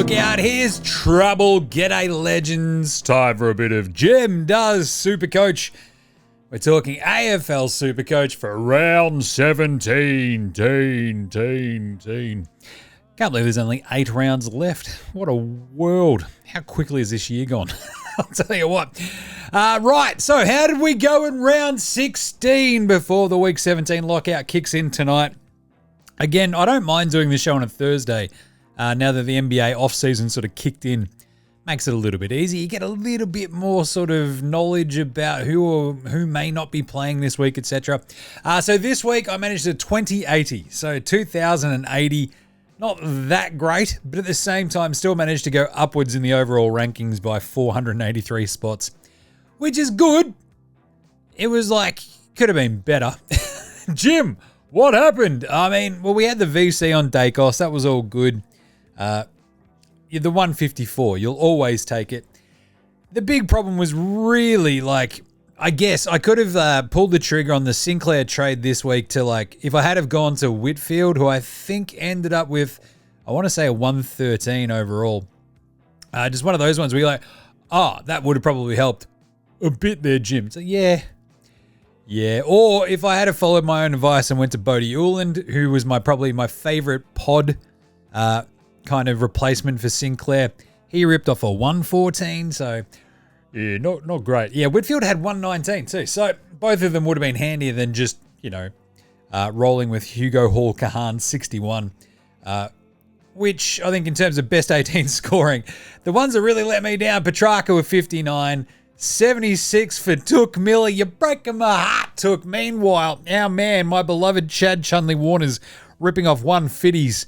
look out. Here's trouble. G'day, legends. Time for a bit of Jim Does Supercoach. We're talking AFL Supercoach for round 17. Can't believe there's only 8 rounds left. What a world. How quickly has this year gone? I'll tell you what. Right, so how did we go in round 16 before the week 17 lockout kicks in tonight? Again, I don't mind doing this show on a Thursday now that the NBA off-season sort of kicked in. Makes it a little bit easy. You get a little bit more sort of knowledge about who may not be playing this week, etc. So this week I managed a 2080, so 2,080. Not that great, but at the same time still managed to go upwards in the overall rankings by 483 spots, which is good. It was like, could have been better. Jim, what happened? I mean, well, we had the VC on Dacos. That was all good. The 154, you'll always take it. The big problem was really like, I guess I could have pulled the trigger on the Sinclair trade this week to like, if I had have gone to Whitfield, who I think ended up with, I want to say a 113 overall. Just one of those ones where you're like, oh, that would have probably helped a bit there, Jim. So yeah. Or if I had have followed my own advice and went to Bodie Uland, who was probably my favorite pod kind of replacement for Sinclair. He ripped off a 114, so yeah, not great. Yeah, Whitfield had 119 too, so both of them would have been handier than just, rolling with Hugo Hall Kahan 61, which I think in terms of best 18 scoring, the ones that really let me down, Petrarca with 59, 76 for Took Miller. You're breaking my heart, Took. Meanwhile, our man, my beloved Chad Chunley-Warner's ripping off 150s.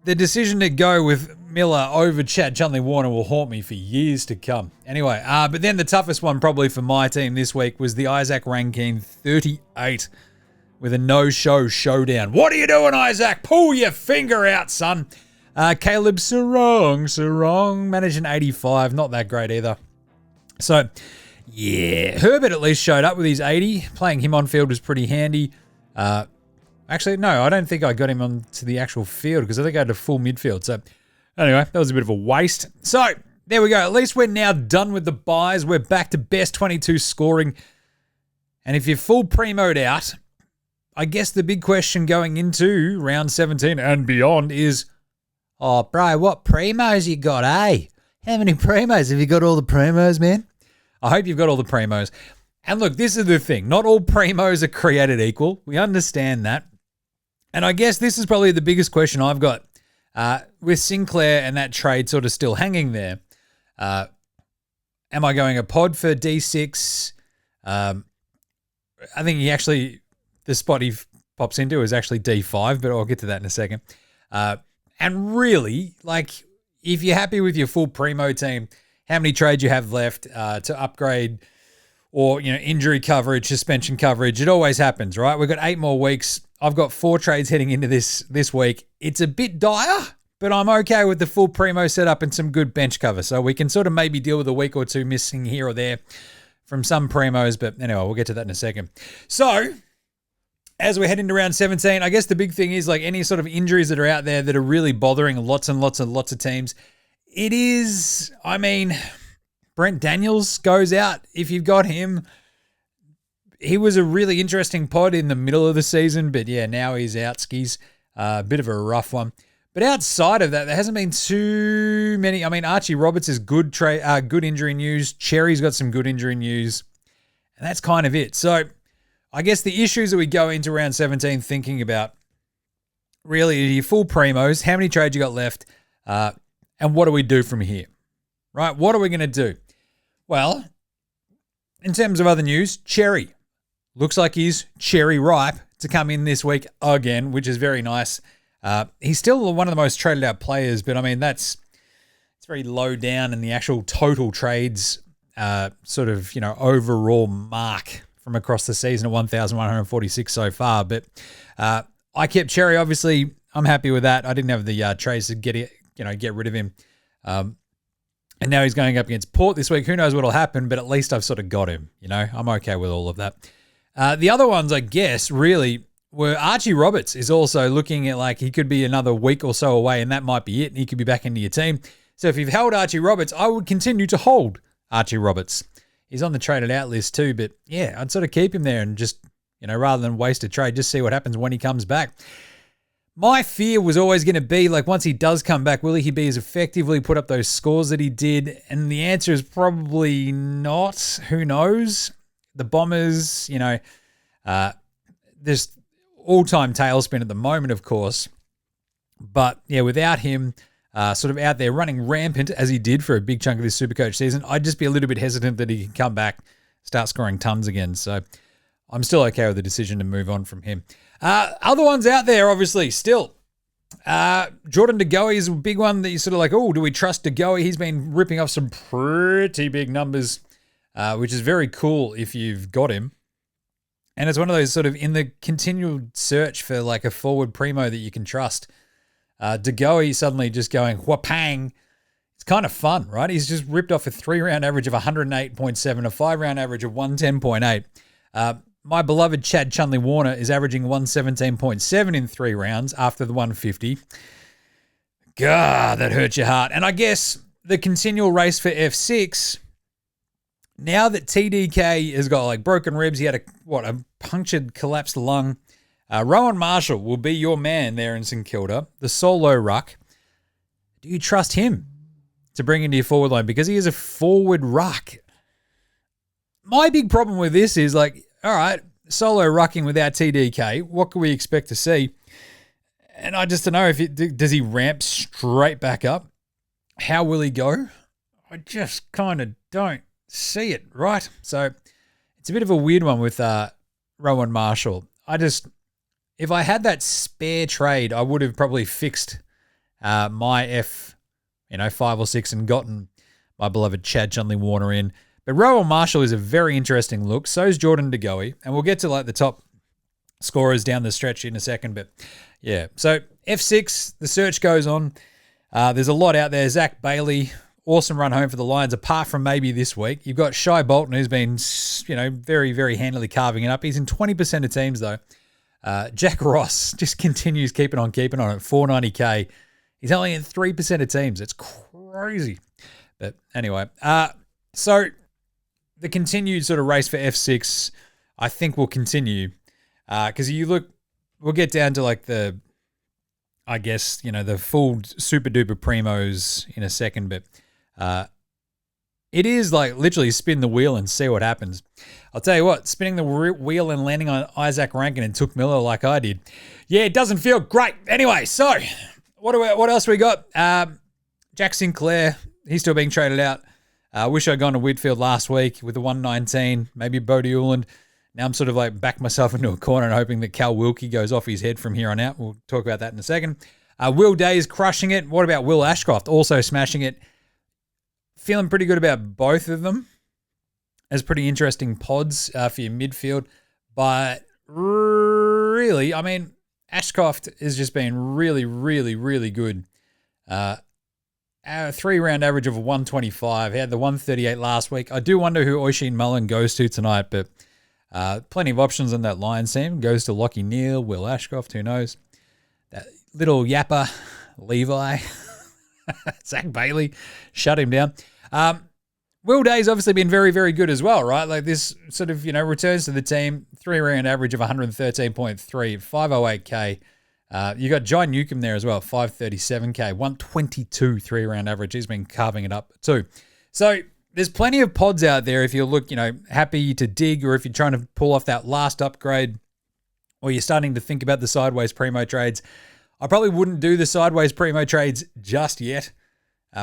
The decision to go with Miller over Chad Chunley-Warner will haunt me for years to come. Anyway, but then the toughest one probably for my team this week was the Isaac Rankine 38 with a no-show showdown. What are you doing, Isaac? Pull your finger out, son. Caleb Sarong managed an 85. Not that great either. So, yeah, Herbert at least showed up with his 80. Playing him on field was pretty handy. Actually, no, I don't think I got him onto the actual field because I think I had a full midfield. So, anyway, that was a bit of a waste. So, there we go. At least we're now done with the buys. We're back to best 22 scoring. And if you're full premoed out, I guess the big question going into round 17 and beyond is, oh, bro, what premos you got, eh? How many premos? Have you got all the premos, man? I hope you've got all the premos. And look, this is the thing. Not all premos are created equal. We understand that. And I guess this is probably the biggest question I've got with Sinclair and that trade sort of still hanging there. Am I going a pod for D6? I think the spot he pops into is actually D5, but I'll get to that in a second. And really, like, if you're happy with your full premo team, how many trades you have left to upgrade or, injury coverage, suspension coverage, it always happens, right? We've got 8 more weeks. I've got 4 trades heading into this week. It's a bit dire, but I'm okay with the full premo setup and some good bench cover. So we can sort of maybe deal with a week or two missing here or there from some premos. But anyway, we'll get to that in a second. So as we head into round 17, I guess the big thing is like any sort of injuries that are out there that are really bothering lots and lots of teams. It is, Brent Daniels goes out. If you've got him, he was a really interesting pod in the middle of the season, but yeah, now he's out skis. A bit of a rough one. But outside of that, there hasn't been too many. Archie Roberts is good injury news. Cherry's got some good injury news. And that's kind of it. So I guess the issues that we go into round 17 thinking about really are your full primos, how many trades you got left, and what do we do from here? Right? What are we going to do? Well, in terms of other news, Cherry looks like he's cherry ripe to come in this week again, which is very nice. He's still one of the most traded out players, but it's very low down in the actual total trades overall mark from across the season at 1,146 so far. But I kept Cherry, obviously. I'm happy with that. I didn't have the trades to get rid of him. And now he's going up against Port this week. Who knows what'll happen, but at least I've sort of got him. I'm okay with all of that. The other ones, I guess, really, where Archie Roberts is also looking at like he could be another week or so away and that might be it. And he could be back into your team. So if you've held Archie Roberts, I would continue to hold Archie Roberts. He's on the traded out list too, but yeah, I'd sort of keep him there and just, rather than waste a trade, just see what happens when he comes back. My fear was always going to be like once he does come back, will he be as effective? Will he put up those scores that he did? And the answer is probably not. Who knows? The Bombers, there's all-time tailspin at the moment, of course. But yeah, without him sort of out there running rampant as he did for a big chunk of this Supercoach season, I'd just be a little bit hesitant that he can come back, start scoring tons again. So I'm still okay with the decision to move on from him. Other ones out there, obviously, still. Jordan De Goey is a big one that you sort of like, oh, do we trust De Goey? He's been ripping off some pretty big numbers, which is very cool if you've got him. And it's one of those sort of in the continual search for like a forward premo that you can trust. De Goey suddenly just going whapang. It's kind of fun, right? He's just ripped off a 3-round average of 108.7, a 5-round average of 110.8. My beloved Chad Chunley-Warner is averaging 117.7 in 3 rounds after the 150. God, that hurts your heart. And I guess the continual race for F6, now that TDK has got like broken ribs, he had a punctured, collapsed lung. Rowan Marshall will be your man there in St Kilda, the solo ruck. Do you trust him to bring into your forward line? Because he is a forward ruck. My big problem with this is like, all right, solo rucking without TDK, what can we expect to see? And I just don't know does he ramp straight back up? How will he go? I just kind of don't see it, right? So it's a bit of a weird one with Rowan Marshall. If I had that spare trade, I would have probably fixed my F, 5 or 6 and gotten my beloved Chad Chunley-Warner in. But Rowan Marshall is a very interesting look. So is Jordan De Goey. And we'll get to like the top scorers down the stretch in a second. But yeah, so F6, the search goes on. There's a lot out there. Zach Bailey, awesome run home for the Lions, apart from maybe this week. You've got Shai Bolton, who's been, very, very handily carving it up. He's in 20% of teams, though. Jack Ross just continues keeping on at 490K. He's only in 3% of teams. It's crazy. But anyway, so the continued sort of race for F6, I think will continue. Because we'll get down to like the full super duper primos in a second, but it is like literally spin the wheel and see what happens. I'll tell you what, spinning the wheel and landing on Isaac Rankin and Took Miller like I did, yeah, it doesn't feel great. Anyway, so what else we got? Jack Sinclair, he's still being traded out. I wish I'd gone to Whitfield last week with the 119, maybe Bodie Uland. Now I'm sort of like back myself into a corner and hoping that Cal Wilkie goes off his head from here on out. We'll talk about that in a second. Will Day's crushing it. What about Will Ashcroft also smashing it? Feeling pretty good about both of them as pretty interesting pods for your midfield. But really, I mean, Ashcroft has just been really, really, really good. A 3-round average of 125. He had the 138 last week. I do wonder who Oisin Mullen goes to tonight, but plenty of options on that Lions team. Goes to Lockie Neal, Will Ashcroft, who knows. That little yapper, Levi, Zach Bailey, shut him down. Will Day's obviously been very, very good as well, right? Like this sort of, returns to the team, 3-round average of 113.3, 508K. You got John Newcomb there as well, 537K, 122 3-round average. He's been carving it up too. So there's plenty of pods out there if you look, happy to dig, or if you're trying to pull off that last upgrade, or you're starting to think about the sideways primo trades. I probably wouldn't do the sideways primo trades just yet.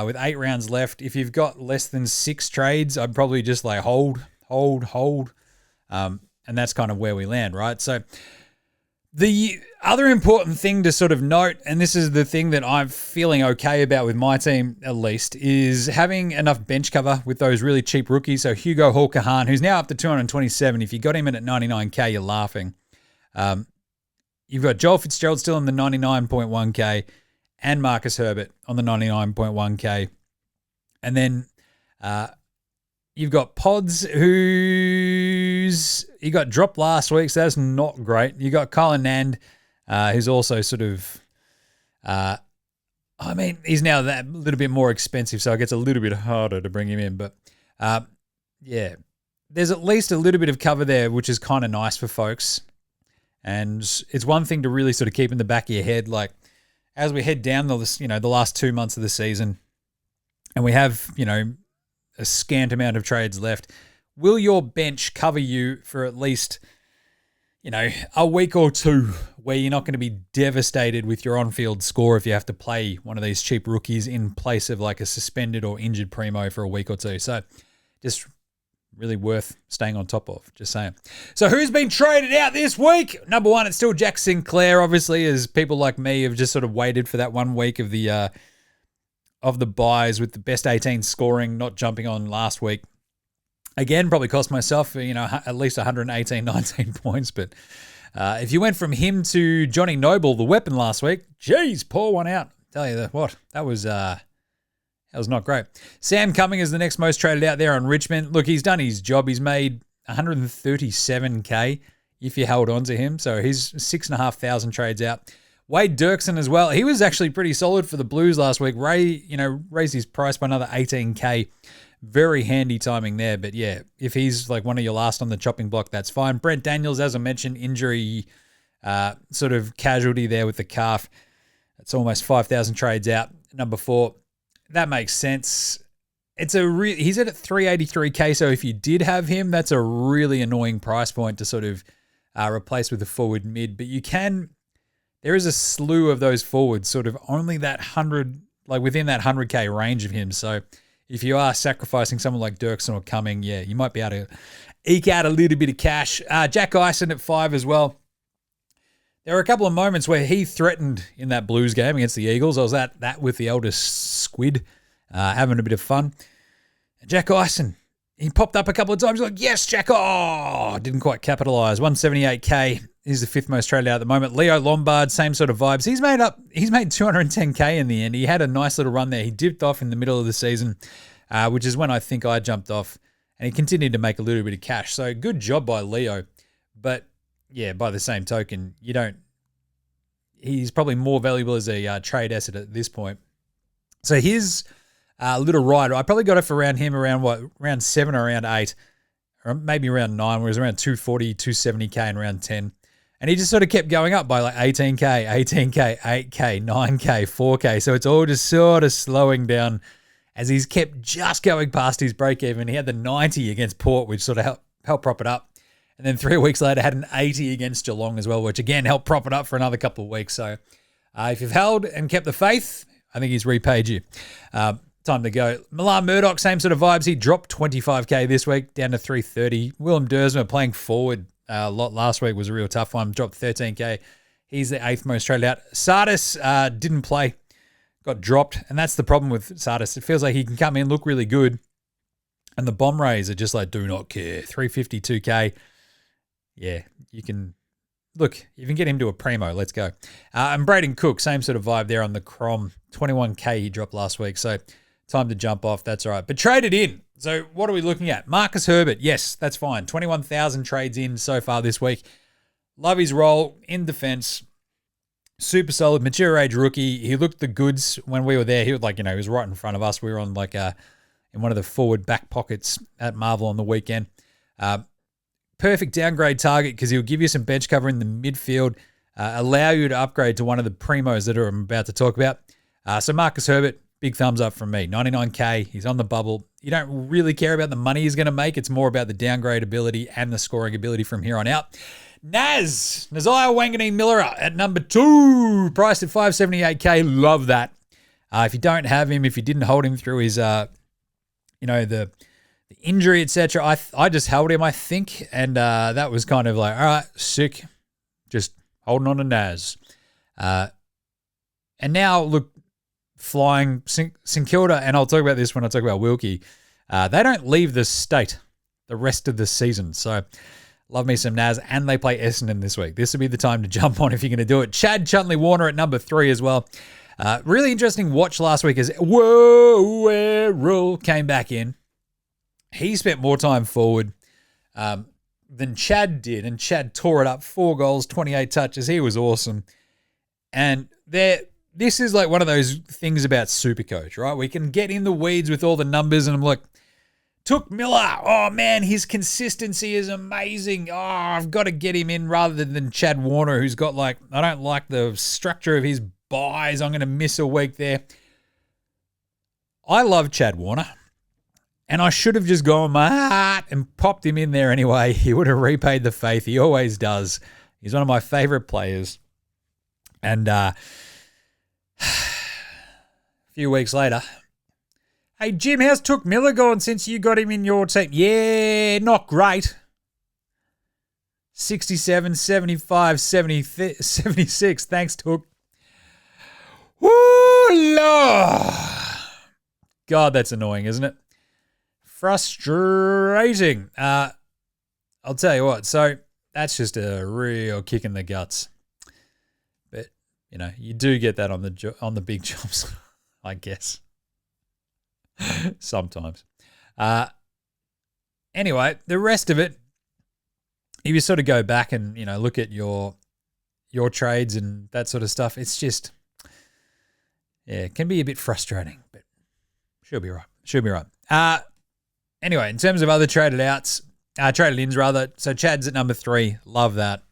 With 8 rounds left, if you've got less than 6 trades, I'd probably just like hold. And that's kind of where we land, right? So the other important thing to sort of note, and this is the thing that I'm feeling okay about with my team at least, is having enough bench cover with those really cheap rookies. So Hugo Hall-Kahan, who's now up to 227. If you got him in at 99K, you're laughing. You've got Joel Fitzgerald still in the 99.1K. And Marcus Herbert on the 99.1K. And then you've got Pods, who's Blues, he got dropped last week, so that's not great. You got Colin Nand, who's also sort of, he's now that little bit more expensive, so it gets a little bit harder to bring him in. But, yeah, there's at least a little bit of cover there, which is kind of nice for folks. And it's one thing to really sort of keep in the back of your head, like as we head down the last 2 months of the season, and we have, a scant amount of trades left. Will your bench cover you for at least, a week or two where you're not going to be devastated with your on-field score if you have to play one of these cheap rookies in place of like a suspended or injured primo for a week or two? So just really worth staying on top of, just saying. So who's been traded out this week? Number one, it's still Jack Sinclair, obviously, as people like me have just sort of waited for that 1 week of the buys with the best 18 scoring, not jumping on last week. Again, probably cost myself, at least 118, 19 points. But if you went from him to Johnny Noble, the weapon last week, geez, pour one out. Tell you what, that was not great. Sam Cumming is the next most traded out there on Richmond. Look, he's done his job. He's made 137K if you held on to him. So he's 6,500 trades out. Wade Dirksen as well. He was actually pretty solid for the Blues last week. Raised his price by another 18K. Very handy timing there. But yeah, if he's like one of your last on the chopping block, that's fine. Brent Daniels, as I mentioned, injury sort of casualty there with the calf. It's almost 5,000 trades out. Number 4. That makes sense. He's at 383K, so if you did have him, that's a really annoying price point to sort of replace with a forward mid. But there is a slew of those forwards, sort of only that 100, like within that 100K range of him. So if you are sacrificing someone like Dirksen or Cumming, yeah, you might be able to eke out a little bit of cash. Jack Eisen at 5 as well. There were a couple of moments where he threatened in that Blues game against the Eagles. I was at that with the eldest squid, having a bit of fun. Jack Eisen, he popped up a couple of times. He's like, yes, Jack. Oh, didn't quite capitalise. 178K. He's the 5th most traded out at the moment. Leo Lombard, same sort of vibes. He's made 210K in the end. He had a nice little run there. He dipped off in the middle of the season, which is when I think I jumped off. And he continued to make a little bit of cash. So good job by Leo. But yeah, by the same token, he's probably more valuable as a trade asset at this point. So his little ride, I probably got it for around 7 or around 8, or maybe around 9, where it was around 240, 270K in round 10. And he just sort of kept going up by like 18K, 8K, 9K, 4K. So it's all just sort of slowing down as he's kept just going past his break even. He had the 90 against Port, which sort of helped prop it up. And then 3 weeks later, had an 80 against Geelong as well, which again helped prop it up for another couple of weeks. So if you've held and kept the faith, I think he's repaid you. Time to go. Milan Murdoch, same sort of vibes. He dropped 25K this week, down to 330. Willem Dersma playing forward a lot last week was a real tough one. Dropped 13K. He's the 8th most traded out. Sardis didn't play, got dropped. And that's the problem with Sardis. It feels like he can come in, look really good. And the bomb rays are just like, do not care. 352K. Yeah, you can get him to a primo. Let's go. And Braden Cook, same sort of vibe there on the Crom. 21K he dropped last week. So time to jump off. That's all right. But traded in. So what are we looking at? Marcus Herbert. Yes, that's fine. 21,000 trades in so far this week. Love his role in defense. Super solid, mature age rookie. He looked the goods when we were there. He was like, he was right in front of us. We were on like in one of the forward back pockets at Marvel on the weekend. Perfect downgrade target because he'll give you some bench cover in the midfield, allow you to upgrade to one of the primos that I'm about to talk about. So Marcus Herbert, big thumbs up from me. 99K, he's on the bubble. You don't really care about the money he's going to make. It's more about the downgrade ability and the scoring ability from here on out. Naziah Wanganeen Miller at number 2, priced at 578K. Love that. If you don't have him, if you didn't hold him through his, the injury, etc., I just held him, I think, and that was kind of like, all right, sick, just holding on to Naz. And now, look, flying St Kilda, and I'll talk about this when I talk about Wilkie, they don't leave the state the rest of the season, so love me some Naz, and they play Essendon this week. This would be the time to jump on if you're going to do it. Chad Chuntley-Warner at number 3 as well. Really interesting watch last week as Errol came back in. He spent more time forward. than Chad did, and Chad tore it up. 4 goals, 28 touches. He was awesome. And this is like one of those things about Supercoach, right? We can get in the weeds with all the numbers, and I'm like, Took Miller. Oh, man, his consistency is amazing. Oh, I've got to get him in rather than Chad Warner, who's got I don't like the structure of his buys. I'm going to miss a week there. I love Chad Warner, and I should have just gone my heart and popped him in there anyway. He would have repaid the faith. He always does. He's one of my favorite players. And a few weeks later, hey, Jim, how's Took Miller gone since you got him in your team? Yeah, not great. 67, 75, 70, 76. Thanks, Took. Woo, Lord. God, that's annoying, isn't it? Frustrating. I'll tell you what. So that's just a real kick in the guts. But, you do get that on the big jobs, I guess. Sometimes. Anyway, the rest of it, if you sort of go back and, look at your trades and that sort of stuff, it's just, it can be a bit frustrating, but she'll be right. She'll be right. Anyway, in terms of other traded ins rather, so Chad's at number 3. Love that.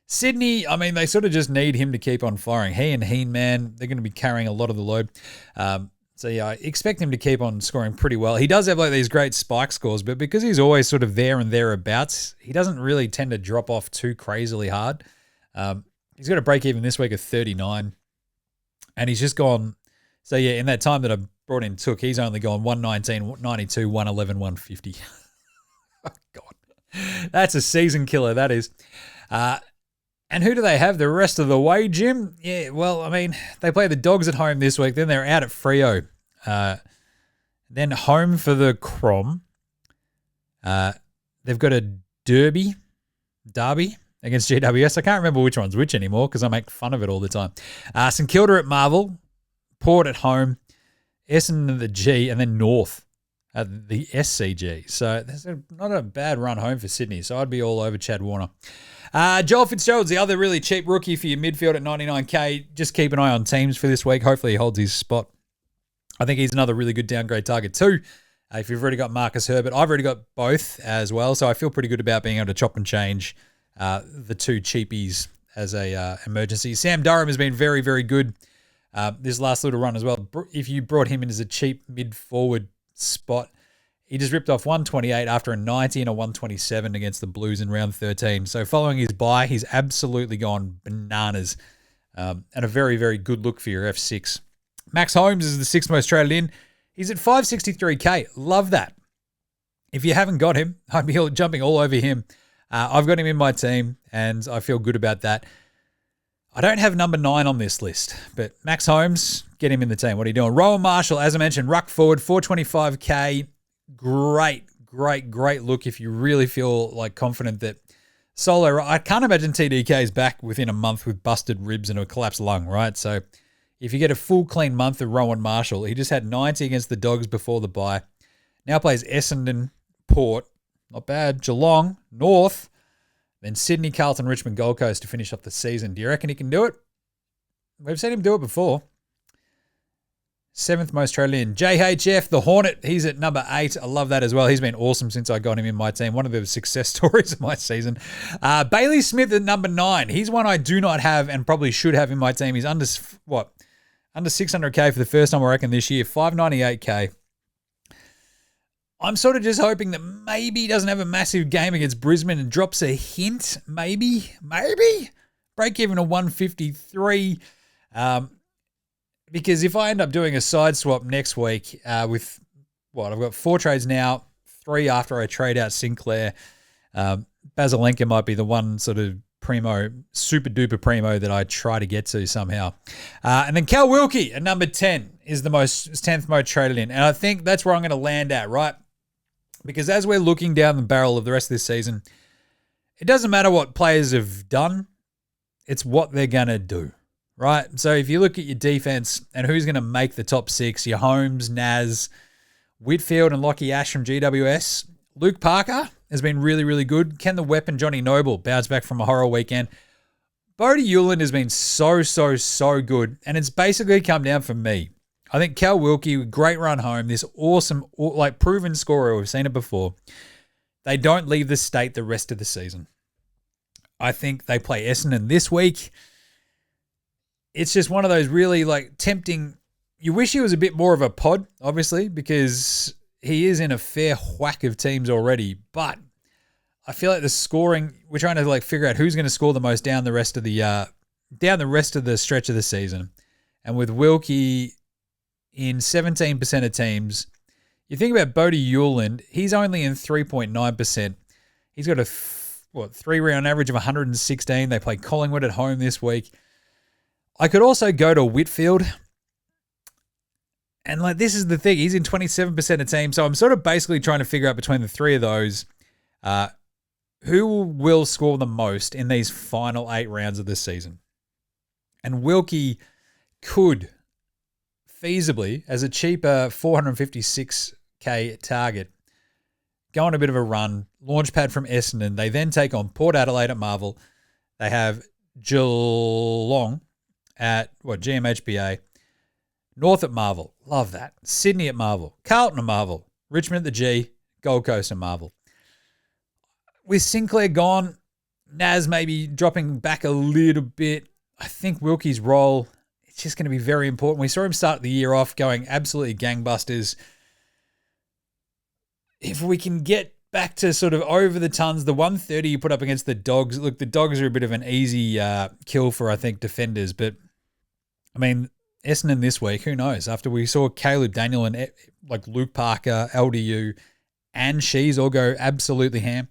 Sydney, I mean, they sort of just need him to keep on firing. He and Heen, they're going to be carrying a lot of the load. So, yeah, I expect him to keep on scoring pretty well. He does have these great spike scores, but because he's always sort of there and thereabouts, he doesn't really tend to drop off too crazily hard. He's got a break even this week of 39, and he's just gone. So, yeah, in that time that I brought in Took, he's only gone 119, 92, 111, 150. Oh, God. That's a season killer, that is. And who do they have the rest of the way, Jim? Yeah, well, I mean, they play the Dogs at home this week. Then they're out at Freo. Then home for the Crom. They've got a derby against GWS. I can't remember which one's which anymore because I make fun of it all the time. St Kilda at Marvel. Port at home. Essendon at the G. And then North at the SCG. So that's not a bad run home for Sydney. So I'd be all over Chad Warner. Joel Fitzgerald's the other really cheap rookie for your midfield at 99k. Just keep an eye on teams for this week. Hopefully he holds his spot. I think he's another really good downgrade target too. If you've already got Marcus Herbert, I've already got both as well. So I feel pretty good about being able to chop and change the 2 cheapies as a emergency. Sam Durham has been very, very good this last little run as well. If you brought him in as a cheap mid-forward spot, he just ripped off 128 after a 90 and a 127 against the Blues in round 13. So following his bye, he's absolutely gone bananas. And a very, very good look for your F6. Max Holmes is the 6th most traded in. He's at 563k. Love that. If you haven't got him, I'd be jumping all over him. I've got him in my team, and I feel good about that. I don't have number 9 on this list, but Max Holmes, get him in the team. What are you doing? Rowan Marshall, as I mentioned, ruck forward, 425k. Great look if you really feel confident that solo. I can't imagine TDK is back within a month with busted ribs and a collapsed lung, right? So if you get a full clean month of Rowan Marshall, he just had 90 against the Dogs before the bye. Now plays Essendon, Port, not bad, Geelong, North, then Sydney, Carlton, Richmond, Gold Coast to finish off the season. Do you reckon he can do it? We've seen him do it before. 7th most traded in. JHF, the Hornet, he's at number 8. I love that as well. He's been awesome since I got him in my team. One of the success stories of my season. Bailey Smith at number 9. He's one I do not have and probably should have in my team. He's under 600k for the first time, I reckon, this year. 598k. I'm sort of just hoping that maybe he doesn't have a massive game against Brisbane and drops a hint. Maybe. Break even to 153. Because if I end up doing a side swap next week with, I've got 4 trades now, 3 after I trade out Sinclair. Basilenka might be the one sort of primo, super duper primo that I try to get to somehow. And then Cal Wilkie at number 10 is the 10th most traded in. And I think that's where I'm going to land at, right? Because as we're looking down the barrel of the rest of this season, it doesn't matter what players have done. It's what they're going to do. Right, so if you look at your defense and who's going to make the top 6, your Holmes, Naz, Whitfield and Lockie Ash from GWS, Luke Parker, has been really, really good. Can the weapon Johnny Noble bounce back from a horror weekend? Bodie Hewland has been so good, and it's basically come down for me. I think Cal Wilkie, great run home, this awesome, like proven scorer. We've seen it before. They don't leave the state the rest of the season. I think they play Essendon this week. It's just one of those really like tempting. You wish he was a bit more of a pod, obviously, because he is in a fair whack of teams already. But I feel like the scoring, we're trying to like figure out who's going to score the most down the rest of the stretch of the season. And with Wilkie in 17% of teams, you think about Bodie Hewland, he's only in 3.9%. He's got a 3-round average of 116. They play Collingwood at home this week. I could also go to Whitfield. And like this is the thing, he's in 27% of teams. So I'm sort of basically trying to figure out between the three of those who will score the most in these final 8 rounds of this season. And Wilkie could feasibly, as a cheaper 456k target, go on a bit of a run, launch pad from Essendon. They then take on Port Adelaide at Marvel. They have Geelong at, GMHBA. North at Marvel. Love that. Sydney at Marvel. Carlton at Marvel. Richmond at the G. Gold Coast at Marvel. With Sinclair gone, Naz maybe dropping back a little bit. I think Wilkie's role, it's just going to be very important. We saw him start the year off going absolutely gangbusters. If we can get back to sort of over the tons, the 130 you put up against the Dogs. Look, the Dogs are a bit of an easy kill for, I think, defenders. But, I mean, Essendon this week, who knows? After we saw Caleb Daniel and like Luke Parker, LDU, and Shees all go absolutely ham,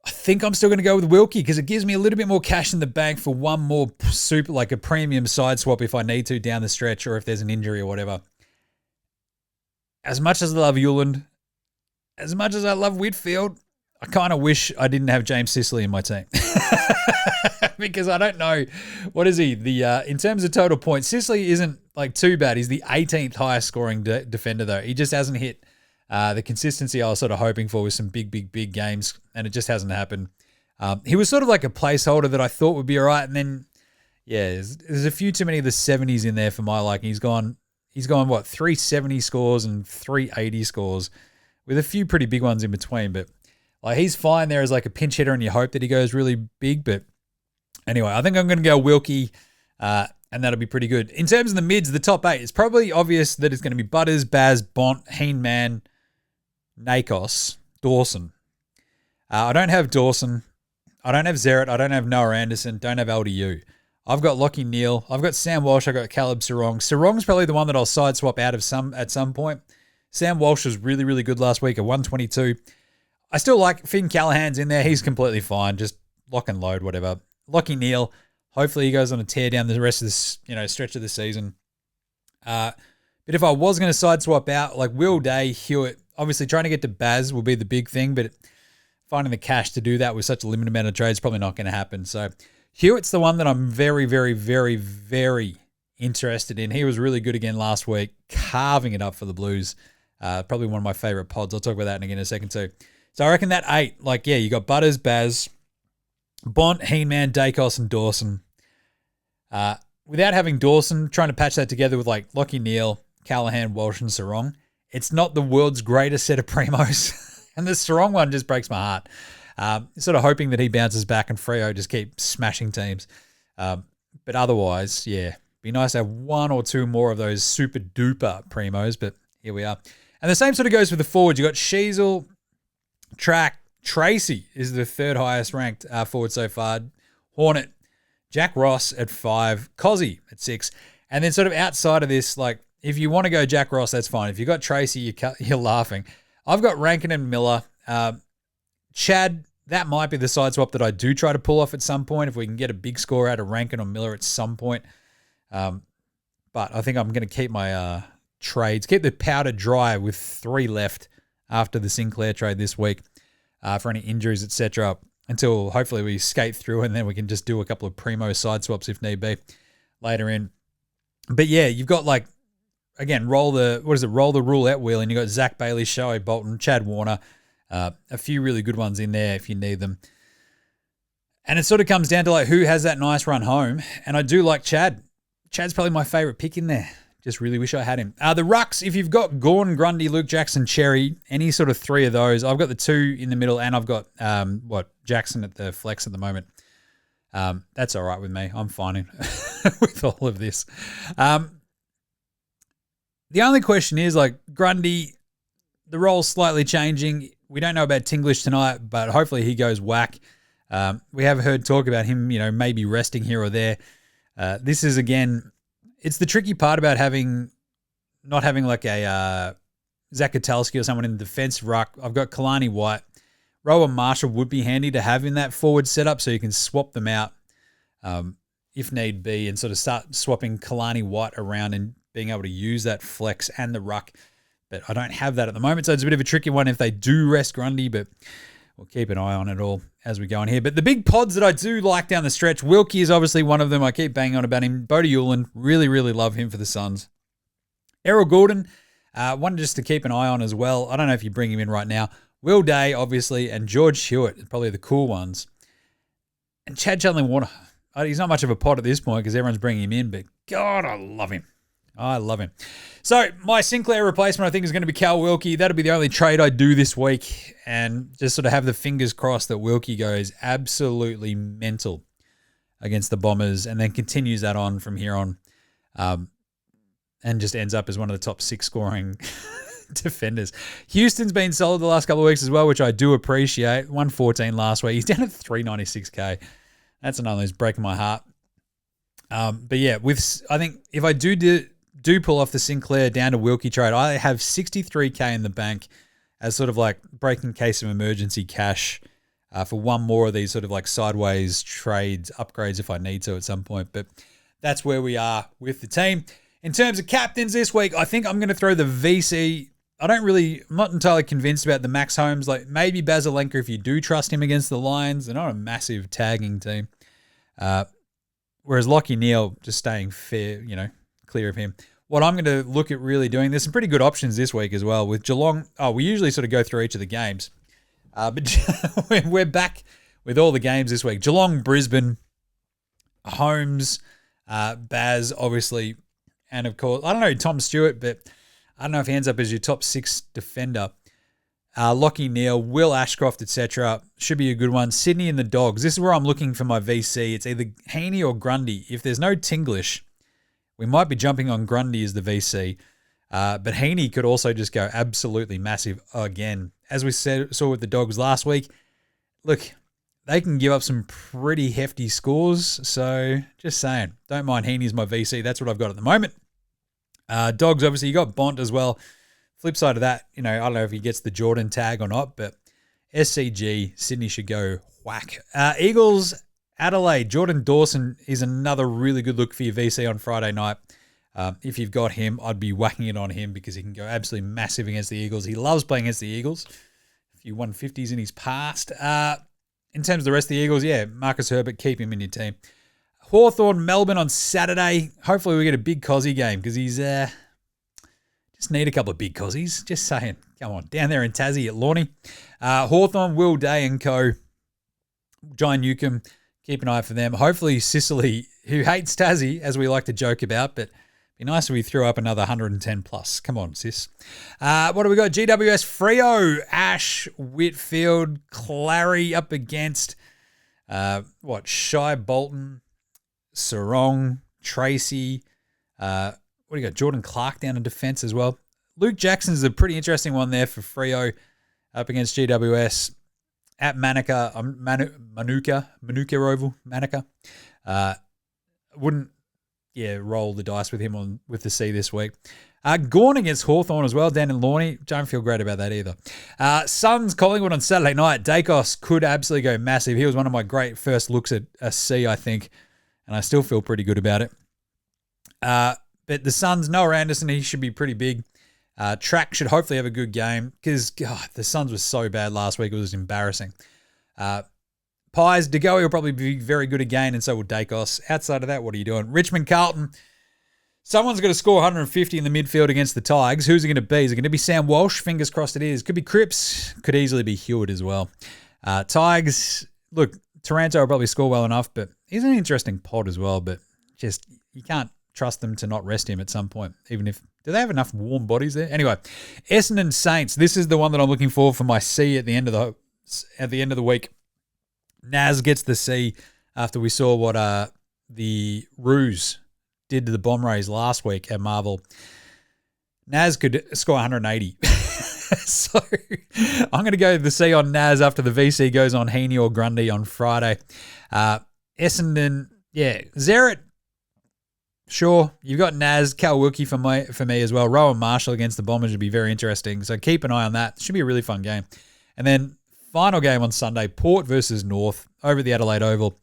I think I'm still going to go with Wilkie because it gives me a little bit more cash in the bank for one more super, like a premium side swap if I need to down the stretch or if there's an injury or whatever. As much as I love Hewland, as much as I love Whitfield, I kind of wish I didn't have James Sicily in my team. Because I don't know, what is he? In terms of total points, Sicily isn't like too bad. He's the 18th highest scoring defender though. He just hasn't hit the consistency I was sort of hoping for with some big games, and it just hasn't happened. He was sort of like a placeholder that I thought would be all right, and then, yeah, there's a few too many of the 70s in there for my liking. He's gone 370 scores and 380 scores with a few pretty big ones in between, but like he's fine there as like a pinch hitter, and you hope that he goes really big. But anyway, I think I'm going to go Wilkie, and that'll be pretty good. In terms of the mids, the top 8, it's probably obvious that it's going to be Butters, Baz, Bont, Heenman, Nakos, Dawson. I don't have Dawson. I don't have Zerrett. I don't have Noah Anderson. Don't have LDU. I've got Lockie Neal. I've got Sam Walsh. I've got Caleb Sarong. Sarong's probably the one that I'll side swap out of at some point. Sam Walsh was really good last week at 122. I still like Finn Callahan's in there. He's completely fine. Just lock and load, whatever. Lockie Neal. Hopefully he goes on a tear down the rest of this, stretch of the season. But if I was going to side swap out, like Will Day, Hewitt, obviously trying to get to Baz will be the big thing, but finding the cash to do that with such a limited amount of trades is probably not going to happen. So Hewitt's the one that I'm very interested in. He was really good again last week, carving it up for the Blues. Probably one of my favorite pods. I'll talk about that again in a second too. So I reckon that 8, you got Butters, Baz, Bont, Heenman, Dacos, and Dawson. Without having Dawson, trying to patch that together with like Lockie Neal, Callahan, Walsh, and Sarong, it's not the world's greatest set of primos. And the Sarong one just breaks my heart. Sort of hoping that he bounces back and Freo just keep smashing teams. But otherwise, yeah, be nice to have one or two more of those super duper primos, but here we are. And the same sort of goes with the forwards. You got Sheasel, Track, Tracy is the 3rd highest ranked forward so far. Hornet, Jack Ross at 5, Cozzy at 6. And then sort of outside of this, like if you want to go Jack Ross, that's fine. If you got Tracy, you're laughing. I've got Rankin and Miller. Chad, that might be the side swap that I do try to pull off at some point if we can get a big score out of Rankin or Miller at some point. But I think I'm going to keep my trades, keep the powder dry with 3 left after the Sinclair trade this week for any injuries, etc. Until hopefully we skate through and then we can just do a couple of primo side swaps if need be later in. But yeah, you've got like, again, roll the roulette wheel, and you got Zach Bailey, Shoei Bolton, Chad Warner, A few really good ones in there if you need them. And it sort of comes down to like who has that nice run home. And I do like Chad. Chad's probably my favourite pick in there. Just really wish I had him. The rucks, if you've got Gawn, Grundy, Luke Jackson, Cherry, any sort of three of those. I've got the two in the middle and I've got, Jackson at the flex at the moment. That's all right with me. I'm fine with all of this. The only question is, like, Grundy, the role's slightly changing. We don't know about Tinglish tonight, but hopefully he goes whack. We have heard talk about him, maybe resting here or there. This is, again, it's the tricky part about not having like a Zakatelski or someone in the defense ruck. I've got Kalani White. Rowan Marshall would be handy to have in that forward setup so you can swap them out if need be and sort of start swapping Kalani White around and being able to use that flex and the ruck. But I don't have that at the moment, so it's a bit of a tricky one if they do rest Grundy, but we'll keep an eye on it all as we go on here. But the big pods that I do like down the stretch, Wilkie is obviously one of them. I keep banging on about him. Bodie Ulan, really, really love him for the Suns. Errol Gordon, one just to keep an eye on as well. I don't know if you bring him in right now. Will Day, obviously, and George Hewitt, probably the cool ones. And Chad Chandler-Warner, he's not much of a pod at this point because everyone's bringing him in, but God, I love him. I love him. So my Sinclair replacement, I think, is going to be Cal Wilkie. That'll be the only trade I do this week, and just sort of have the fingers crossed that Wilkie goes absolutely mental against the Bombers and then continues that on from here on and just ends up as one of the top 6 scoring defenders. Houston's been solid the last couple of weeks as well, which I do appreciate. 114 last week. He's down at 396K. That's another that's breaking my heart. But yeah, I think if I do pull off the Sinclair down to Wilkie trade, I have 63K in the bank as sort of like breaking case of emergency cash for one more of these sort of like sideways trades, upgrades if I need to at some point. But that's where we are with the team. In terms of captains this week, I think I'm going to throw the VC. I'm not entirely convinced about the Max Holmes. Like maybe Basilenko if you do trust him against the Lions. They're not a massive tagging team. Whereas Lockie Neal just staying fair, clear of him. What I'm going to look at really doing, there's some pretty good options this week as well. With Geelong, we usually sort of go through each of the games. But we're back with all the games this week. Geelong, Brisbane, Holmes, Baz, obviously. And of course, I don't know Tom Stewart, but I don't know if he ends up as your top 6 defender. Lockie Neal, Will Ashcroft, etc. Should be a good one. Sydney and the Dogs. This is where I'm looking for my VC. It's either Heaney or Grundy. If there's no Tinglish, we might be jumping on Grundy as the VC. But Heaney could also just go absolutely massive again. As we saw with the Dogs last week, look, they can give up some pretty hefty scores. So just saying, don't mind Heaney as my VC. That's what I've got at the moment. Dogs, obviously, you got Bont as well. Flip side of that, I don't know if he gets the Jordan tag or not, but SCG, Sydney should go whack. Eagles, Adelaide, Jordan Dawson is another really good look for your VC on Friday night. If you've got him, I'd be whacking it on him because he can go absolutely massive against the Eagles. He loves playing against the Eagles. A few 150s in his past. In terms of the rest of the Eagles, yeah, Marcus Herbert, keep him in your team. Hawthorn, Melbourne on Saturday. Hopefully we get a big Cozzy game because he's... just need a couple of big Cozzies. Just saying. Come on. Down there in Tassie at Lornie. Hawthorn, Will Day and co. John Newcomb. Keep an eye for them. Hopefully Sicily, who hates Tassie, as we like to joke about, but be nice if we threw up another 110 plus. Come on, sis. What do we got? GWS, Freo, Ash, Whitfield, Clary up against, Shy Bolton, Sarong, Tracy, what do you got? Jordan Clark down in defense as well. Luke Jackson's a pretty interesting one there for Freo up against GWS at Manuka Oval. Manuka. Wouldn't roll the dice with him with the C this week. Gawn against Hawthorn as well down in Lornie. Don't feel great about that either. Suns Collingwood on Saturday night. Dacos could absolutely go massive. He was one of my great first looks at a C, I think, and I still feel pretty good about it. But the Suns, Noah Anderson, he should be pretty big. Track should hopefully have a good game because, God, the Suns was so bad last week. It was embarrassing. Pies, DeGoey will probably be very good again, and so will Dacos. Outside of that, what are you doing? Richmond Carlton. Someone's going to score 150 in the midfield against the Tigers. Who's it going to be? Is it going to be Sam Walsh? Fingers crossed it is. Could be Cripps. Could easily be Hewitt as well. Tigers, look, Taranto will probably score well enough, but he's an interesting pod as well. But just, you can't trust them to not rest him at some point, even if, do they have enough warm bodies there? Anyway, Essendon Saints. This is the one that I'm looking for my C at the end of the week. Naz gets the C after we saw what the Roos did to the Bomb Rays last week at Marvel. Naz could score 180. So I'm going to go the C on Naz after the VC goes on Heaney or Grundy on Friday. Essendon, yeah. Zeret, sure. You've got Naz, Cal Wilkie for me as well. Rowan Marshall against the Bombers would be very interesting. So keep an eye on that. Should be a really fun game. And then final game on Sunday, Port versus North over at the Adelaide Oval.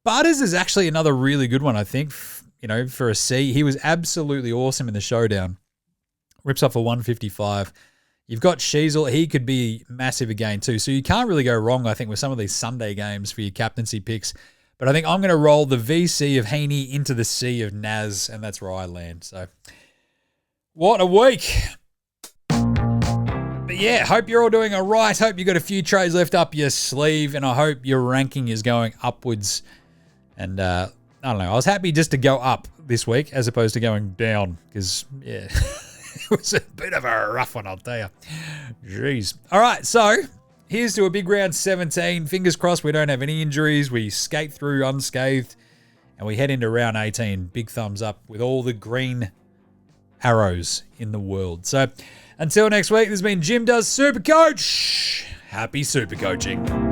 Butters is actually another really good one, I think, for a C. He was absolutely awesome in the showdown. Rips off a 155. You've got Sheasel. He could be massive again too. So you can't really go wrong, I think, with some of these Sunday games for your captaincy picks. But I think I'm going to roll the VC of Heaney into the C of Naz, and that's where I land. So what a week. But yeah, hope you're all doing all right. Hope you got a few trades left up your sleeve, and I hope your ranking is going upwards. And I don't know, I was happy just to go up this week as opposed to going down because, yeah, it was a bit of a rough one, I'll tell you. Jeez. All right, so here's to a big round 17. Fingers crossed we don't have any injuries. We skate through unscathed, and we head into round 18. Big thumbs up with all the green arrows in the world. So until next week, this has been Jim Does Supercoach. Happy Supercoaching.